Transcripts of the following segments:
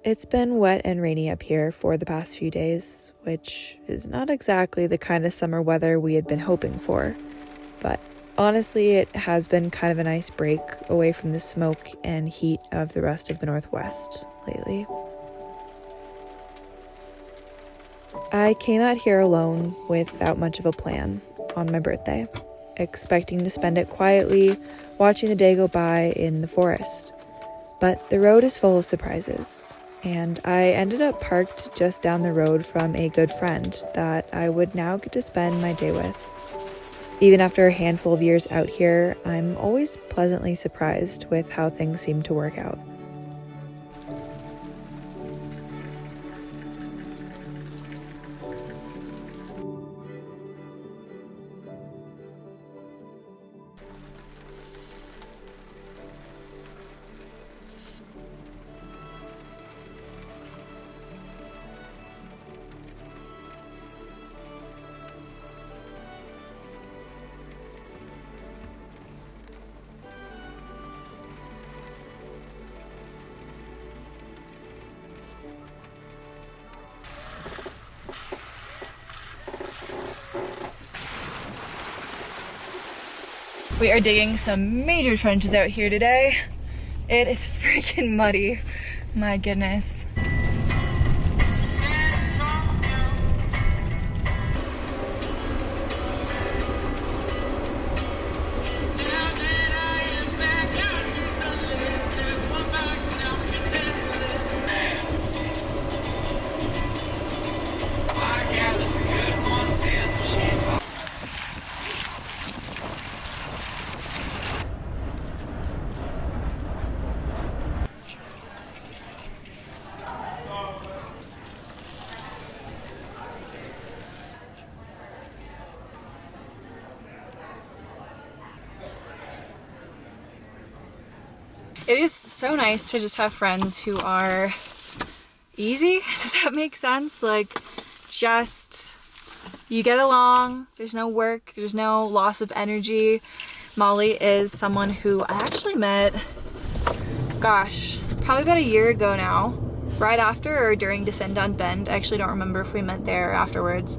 It's been wet and rainy up here for the past few days, which is not exactly the kind of summer weather we had been hoping for. But honestly, it has been kind of a nice break away from the smoke and heat of the rest of the Northwest lately. I came out here alone without much of a plan on my birthday, expecting to spend it quietly, watching the day go by in the forest. But the road is full of surprises, and I ended up parked just down the road from a good friend that I would now get to spend my day with. Even after a handful of years out here, I'm always pleasantly surprised with how things seem to work out. We are digging some major trenches out here today. It is freaking muddy. My goodness. It is so nice to just have friends who are easy. Does that make sense? Like, just, you get along, there's no work, there's no loss of energy. Molly is someone who I actually met, gosh, probably about a year ago now, right after or during Descend on Bend. I actually don't remember if we met there or afterwards.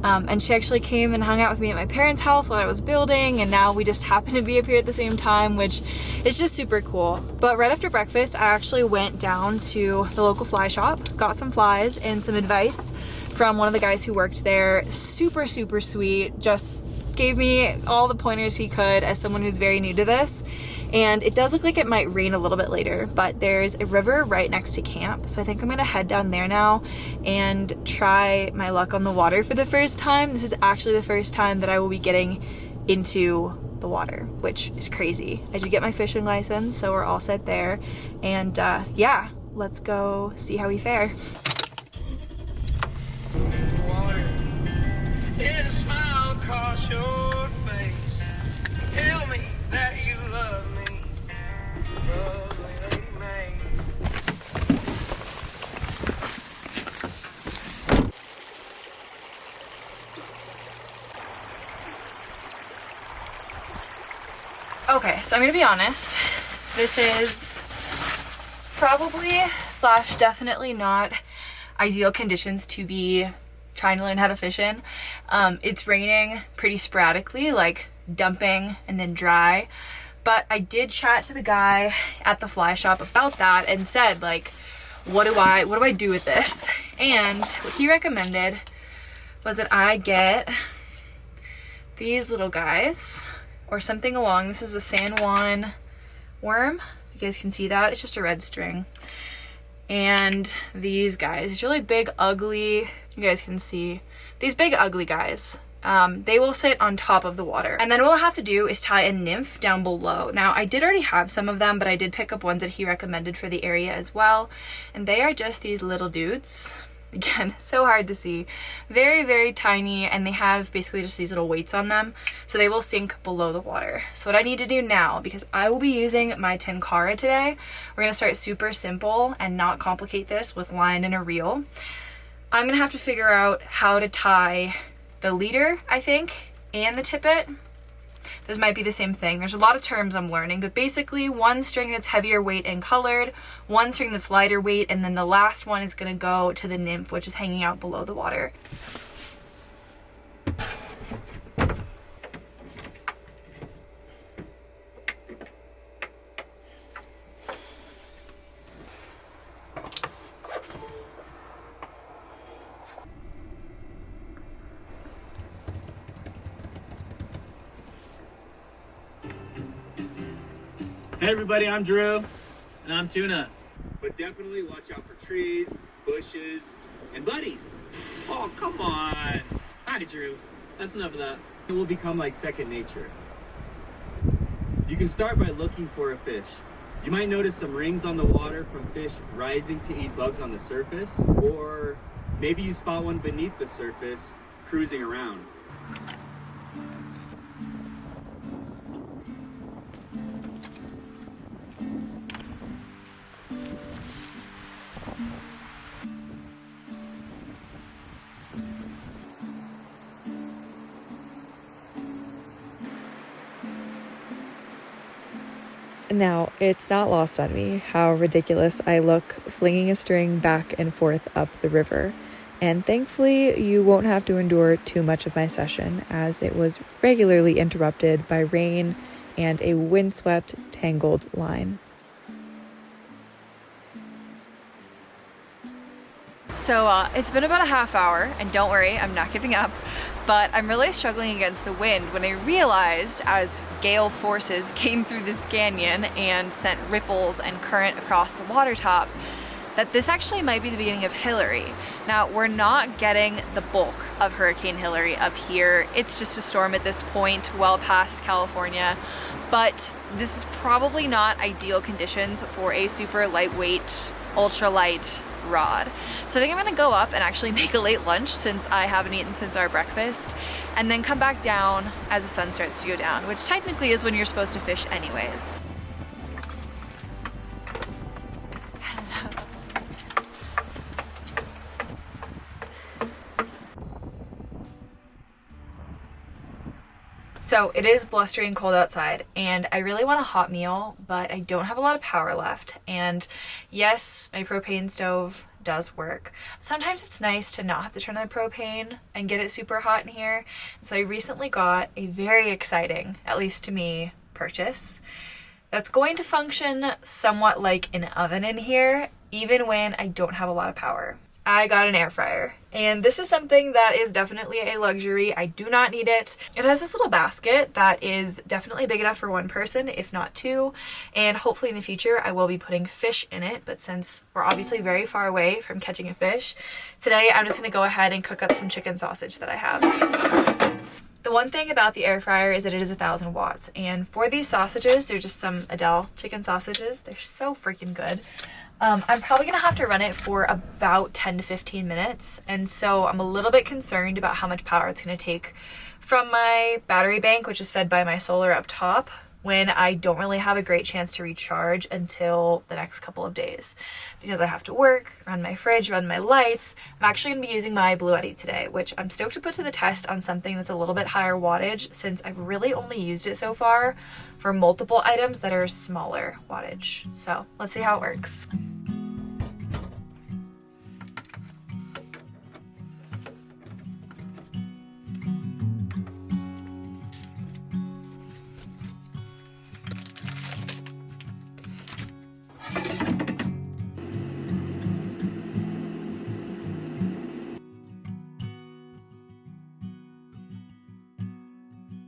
And she actually came and hung out with me at my parents' house while I was building, and now we just happen to be up here at the same time, which is just super cool. But right after breakfast, I actually went down to the local fly shop, got some flies and some advice from one of the guys who worked there. Super, super sweet, just gave me all the pointers he could as someone who's very new to this. And it does look like it might rain a little bit later, but there's a river right next to camp. So I think I'm gonna head down there now and try my luck on the water for the first time. This is actually the first time that I will be getting into the water, which is crazy. I did get my fishing license, so we're all set there. And yeah, let's go see how we fare. And a smile across your face. Tell me that you love me, lovely Lady May. Okay, so I'm gonna be honest. This is probably / definitely not ideal conditions to be trying to learn how to fish in. It's raining pretty sporadically, like dumping and then dry. But I did chat to the guy at the fly shop about that and said, like, what do I do with this? And what he recommended was that I get these little guys or something along. This is a San Juan worm. You guys can see that. It's just a red string. And these guys, these really big, ugly, you guys can see, these big, ugly guys. They will sit on top of the water. And then what I'll have to do is tie a nymph down below. Now, I did already have some of them, but I did pick up ones that he recommended for the area as well. And they are just these little dudes. Again, so hard to see. Very, very tiny, and they have basically just these little weights on them, so they will sink below the water. So what I need to do now, because I will be using my Tenkara today, we're gonna start super simple and not complicate this with line and a reel. I'm gonna have to figure out how to tie the leader, I think, and the tippet this might be the same thing. There's a lot of terms I'm learning, but basically one string that's heavier weight and colored, one string that's lighter weight, and then the last one is gonna go to the nymph, which is hanging out below the water. Hey everybody, I'm Drew. And I'm Tuna. But definitely watch out for trees, bushes, and buddies. Oh, come on. Hi, Drew. That's enough of that. It will become like second nature. You can start by looking for a fish. You might notice some rings on the water from fish rising to eat bugs on the surface, or maybe you spot one beneath the surface cruising around. Now, it's not lost on me how ridiculous I look flinging a string back and forth up the river, and thankfully you won't have to endure too much of my session as it was regularly interrupted by rain and a windswept, tangled line. So it's been about a half hour, and don't worry, I'm not giving up, but I'm really struggling against the wind when I realized, as gale forces came through this canyon and sent ripples and current across the water top, that this actually might be the beginning of Hillary. Now, we're not getting the bulk of Hurricane Hillary up here. It's just a storm at this point, well past California, but this is probably not ideal conditions for a super lightweight, ultralight rod. So I think I'm gonna go up and actually make a late lunch since I haven't eaten since our breakfast, and then come back down as the sun starts to go down, which technically is when you're supposed to fish anyways. So it is blustering cold outside, and I really want a hot meal, but I don't have a lot of power left. And yes, my propane stove does work. Sometimes it's nice to not have to turn on the propane and get it super hot in here. And so I recently got a very exciting, at least to me, purchase that's going to function somewhat like an oven in here, even when I don't have a lot of power. I got an air fryer, and this is something that is definitely a luxury. I do not need it. It has this little basket that is definitely big enough for one person, if not two, and hopefully in the future I will be putting fish in it, but since we're obviously very far away from catching a fish, today I'm just gonna go ahead and cook up some chicken sausage that I have. The one thing about the air fryer is that it is 1,000 watts, and for these sausages, they're just some Adele chicken sausages. They're so freaking good. I'm probably gonna have to run it for about 10 to 15 minutes, and so I'm a little bit concerned about how much power it's gonna take from my battery bank, which is fed by my solar up top, when I don't really have a great chance to recharge until the next couple of days. Because I have to work, run my fridge, run my lights. I'm actually gonna be using my Bluetti today, which I'm stoked to put to the test on something that's a little bit higher wattage, since I've really only used it so far for multiple items that are smaller wattage. So let's see how it works.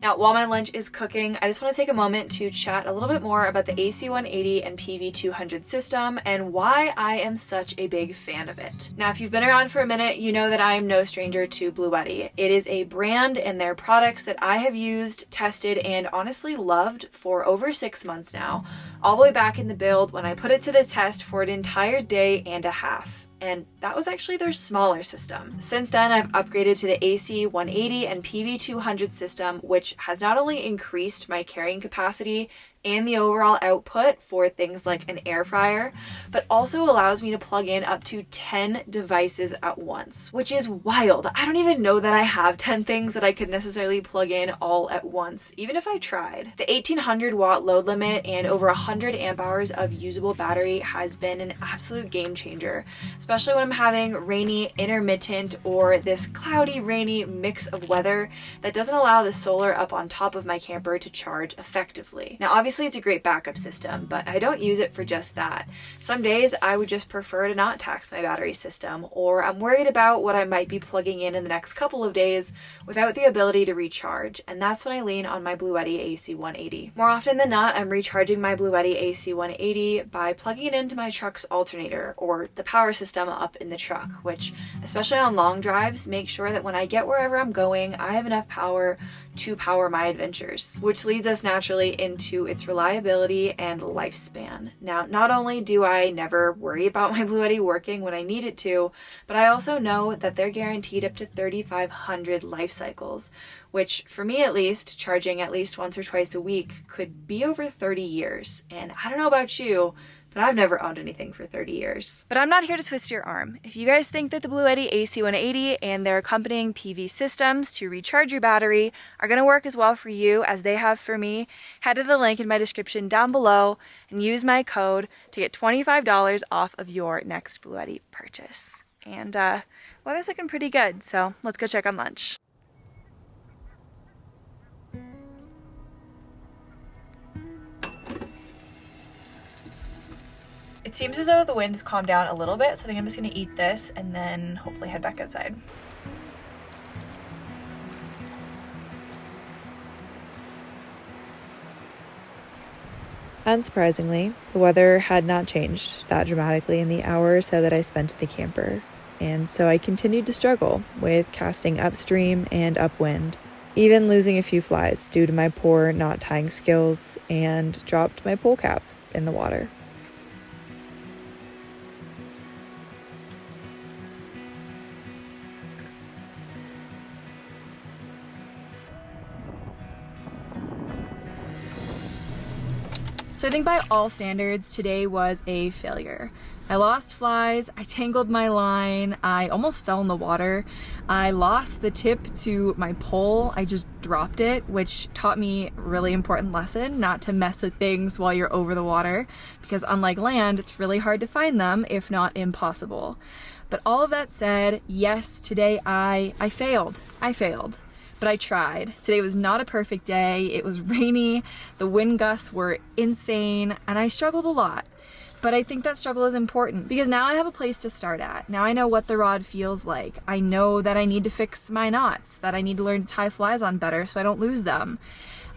Now, while my lunch is cooking, I just want to take a moment to chat a little bit more about the AC180 and PV200 system and why I am such a big fan of it. Now, if you've been around for a minute, you know that I am no stranger to Bluetti. It is a brand and their products that I have used, tested, and honestly loved for over 6 months now, all the way back in the build when I put it to the test for an entire day and a half. And that was actually their smaller system. Since then, I've upgraded to the AC180 and PV200 system, which has not only increased my carrying capacity and the overall output for things like an air fryer, but also allows me to plug in up to 10 devices at once, which is wild. I don't even know that I have 10 things that I could necessarily plug in all at once, even if I tried. The 1800 watt load limit and over 100 amp hours of usable battery has been an absolute game changer, especially when I'm having rainy, intermittent, or this cloudy, rainy mix of weather that doesn't allow the solar up on top of my camper to charge effectively. Now, obviously it's a great backup system, but I don't use it for just that. Some days I would just prefer to not tax my battery system, or I'm worried about what I might be plugging in the next couple of days without the ability to recharge, and that's when I lean on my Bluetti AC180. More often than not, I'm recharging my Bluetti AC180 by plugging it into my truck's alternator, or the power system up in the truck, which, especially on long drives, makes sure that when I get wherever I'm going, I have enough power to power my adventures, which leads us naturally into its reliability and lifespan. Now, not only do I never worry about my Bluetti working when I need it to, but I also know that they're guaranteed up to 3,500 life cycles, which for me at least, charging at least once or twice a week could be over 30 years. And I don't know about you, but I've never owned anything for 30 years. But I'm not here to twist your arm. If you guys think that the Bluetti AC180 and their accompanying PV systems to recharge your battery are gonna work as well for you as they have for me, head to the link in my description down below and use my code to get $25 off of your next Bluetti purchase. And weather's looking pretty good, so let's go check on lunch. It seems as though the wind has calmed down a little bit, so I think I'm just gonna eat this and then hopefully head back outside. Unsurprisingly, the weather had not changed that dramatically in the hour or so that I spent in the camper, and so I continued to struggle with casting upstream and upwind, even losing a few flies due to my poor knot tying skills, and dropped my pole cap in the water. So I think by all standards, today was a failure. I lost flies, I tangled my line, I almost fell in the water, I lost the tip to my pole, I just dropped it, which taught me a really important lesson, not to mess with things while you're over the water, because unlike land, it's really hard to find them, if not impossible. But all of that said, yes, today I failed. But I tried. Today was not a perfect day. It was rainy, the wind gusts were insane, and I struggled a lot. But I think that struggle is important because now I have a place to start at. Now I know what the rod feels like. I know that I need to fix my knots, that I need to learn to tie flies on better so I don't lose them.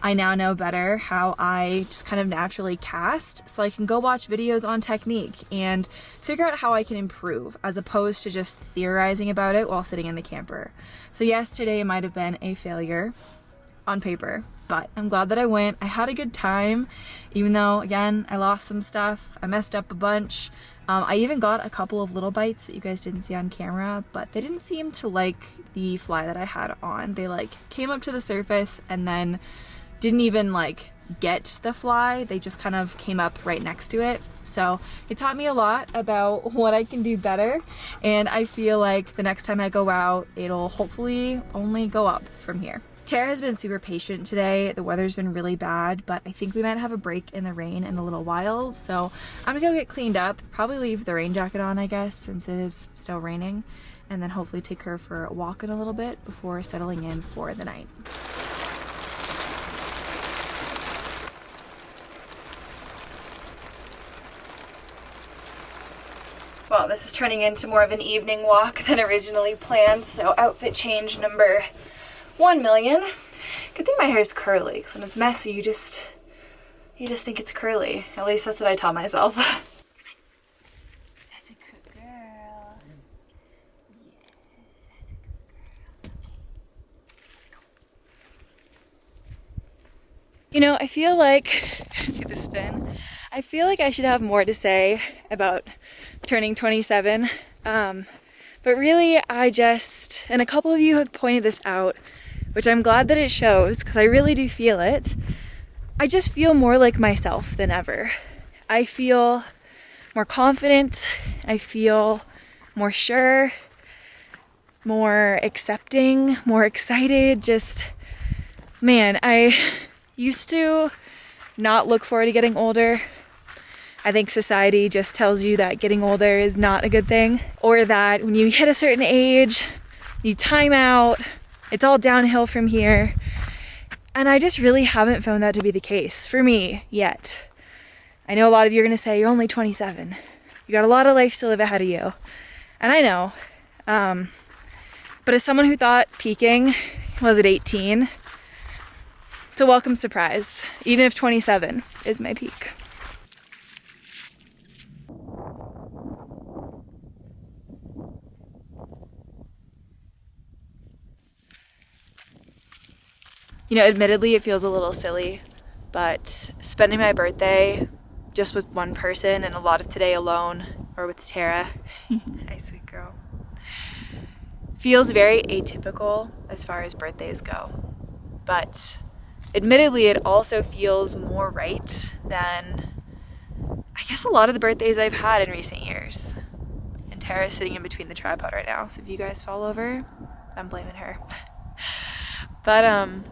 I now know better how I just kind of naturally cast, so I can go watch videos on technique and figure out how I can improve, as opposed to just theorizing about it while sitting in the camper. So yes, today might have been a failure on paper, but I'm glad that I went. I had a good time, even though, again, I lost some stuff. I messed up a bunch. I even got a couple of little bites that you guys didn't see on camera, but they didn't seem to like the fly that I had on. They came up to the surface and then didn't even get the fly. They just kind of came up right next to it. So it taught me a lot about what I can do better, and I feel like the next time I go out, it'll hopefully only go up from here. Tara has been super patient today. The weather's been really bad, but I think we might have a break in the rain in a little while, so I'm gonna go get cleaned up, probably leave the rain jacket on, I guess, since it is still raining, and then hopefully take her for a walk in a little bit before settling in for the night. Well, this is turning into more of an evening walk than originally planned, so outfit change number 1,000,000. Good thing my hair is curly, because when it's messy, you just think it's curly. At least that's what I tell myself. That's a good girl. Yes, that's a good girl. Let's go. You know, I feel like, get the spin. I feel like I should have more to say about turning 27, but really and a couple of you have pointed this out, which I'm glad that it shows because I really do feel it. I just feel more like myself than ever. I feel more confident. I feel more sure, more accepting, more excited. Just, man, I used to not look forward to getting older. I think society just tells you that getting older is not a good thing, or that when you hit a certain age, you time out, it's all downhill from here. And I just really haven't found that to be the case for me yet. I know a lot of you are going to say, you're only 27. You got a lot of life to live ahead of you. And I know. But as someone who thought peaking was at 18, it's a welcome surprise, even if 27 is my peak. You know, admittedly, it feels a little silly, but spending my birthday just with one person and a lot of today alone, or with Tara, hi sweet girl, feels very atypical as far as birthdays go. But admittedly, it also feels more right than, I guess, a lot of the birthdays I've had in recent years. And Tara's sitting in between the tripod right now, so if you guys fall over, I'm blaming her. But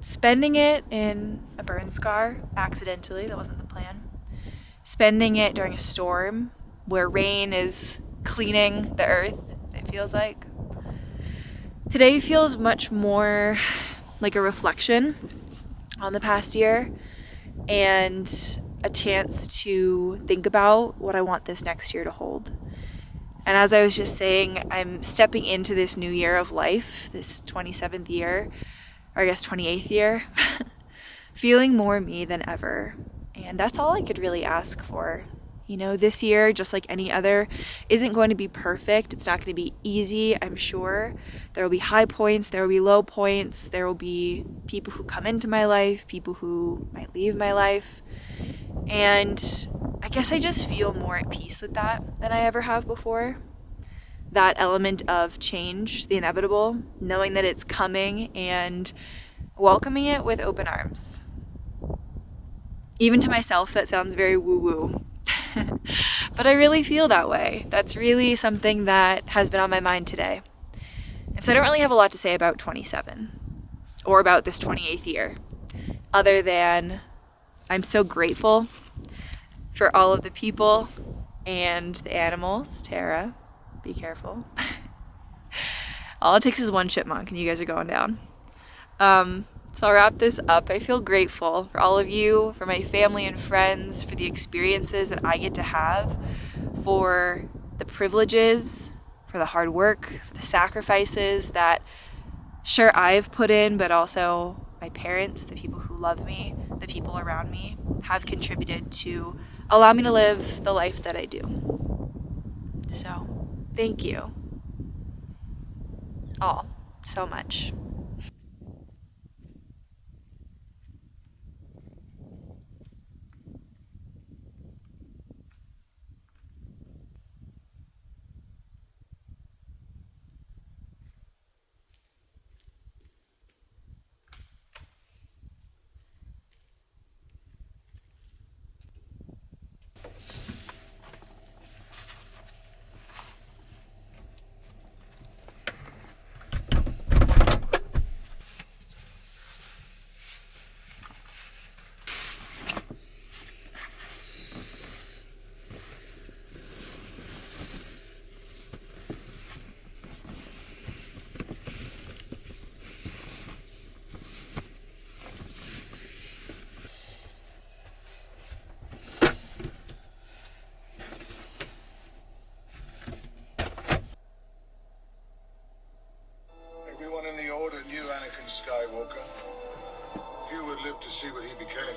spending it in a burn scar, accidentally, that wasn't the plan. Spending it during a storm where rain is cleaning the earth, it feels like. Today feels much more like a reflection on the past year and a chance to think about what I want this next year to hold. And as I was just saying, I'm stepping into this new year of life, this 27th year, or I guess 28th year, feeling more me than ever. And that's all I could really ask for. You know, this year, just like any other, isn't going to be perfect. It's not going to be easy, I'm sure. There will be high points, there will be low points, there will be people who come into my life, people who might leave my life. And I guess I just feel more at peace with that than I ever have before. That element of change, the inevitable, knowing that it's coming and welcoming it with open arms. Even to myself, that sounds very woo-woo. But I really feel that way. That's really something that has been on my mind today. And so I don't really have a lot to say about 27 or about this 28th year, other than I'm so grateful for all of the people and the animals. Tara, be careful. All it takes is one chipmunk and you guys are going down. So I'll wrap this up. I feel grateful for all of you, for my family and friends, for the experiences that I get to have, for the privileges, for the hard work, for the sacrifices that sure I've put in, but also my parents, the people who love me, the people around me have contributed to allow me to live the life that I do. So thank you all so much. Everyone in the Order knew Anakin Skywalker. Few would live to see what he became.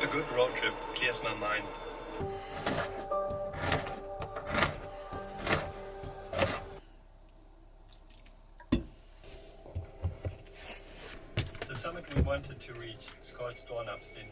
A good road trip clears my mind. The summit we wanted to reach is called Stornabstenen.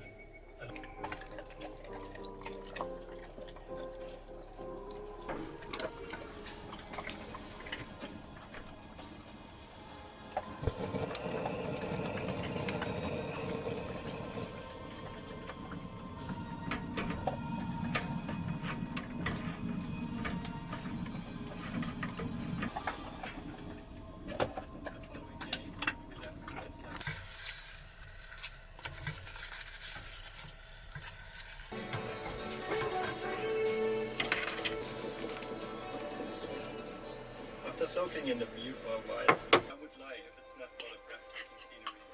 After soaking in the view for a while, I would lie if it's not for the breathtaking scenery.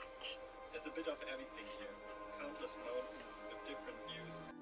There's a bit of everything here. Countless mountains with different views.